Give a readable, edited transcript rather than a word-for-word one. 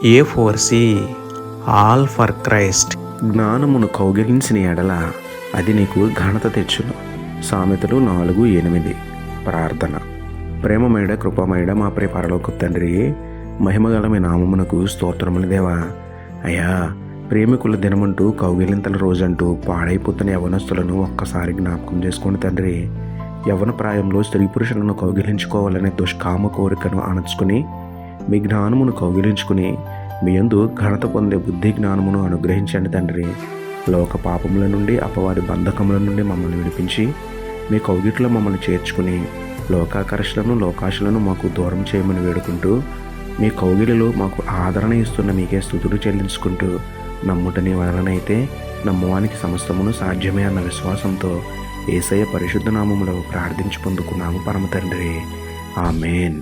A4C all for Christ. జ్ఞానమును కౌగిలించిన ఎడల అది నీకు ఘనత తెచ్చును. సామెతలు 4:8. ప్రార్థన. ప్రేమమేడ కృపమేడ మా ప్రియ పరలోక తండ్రి, మహిమగల మీ నామమునకు స్తోత్రములు దేవా. అయ్యా, ప్రేమికుల దినమంటూ కౌగిలింతల రోజంటూ పాడైపోతున్న యవనస్తులను ఒక్కసారి జ్ఞాపకం చేసుకోండి తండ్రి. యవన ప్రాయంలో స్త్రీ పురుషులను కౌగిలించుకోవాలనే దుష్కామ కోరికను అణచుకుని మీ జ్ఞానమును కౌగిలించుకుని మీ యందు ఘనత పొందే బుద్ధి జ్ఞానమును అనుగ్రహించండి తండ్రి. లోక పాపముల నుండి, అపవాది బంధకముల నుండి మమ్మల్ని విడిపించి మీ కౌగిట్లో మమ్మల్ని చేర్చుకుని లోకాకర్షలను లోకాశలను మాకు దూరం చేయమని వేడుకుంటూ మీ కౌగిలిలో మాకు ఆదరణ ఇస్తున్న మీకే స్తుతులు చెల్లించుకుంటూ నమ్ముటని వలనైతే నమ్మువానికి సమస్తమును సాధ్యమే అన్న విశ్వాసంతో యేసయ్య పరిశుద్ధ నామములో ప్రార్థించి పొందుకున్నాము పరమ తండ్రి. ఆమేన్.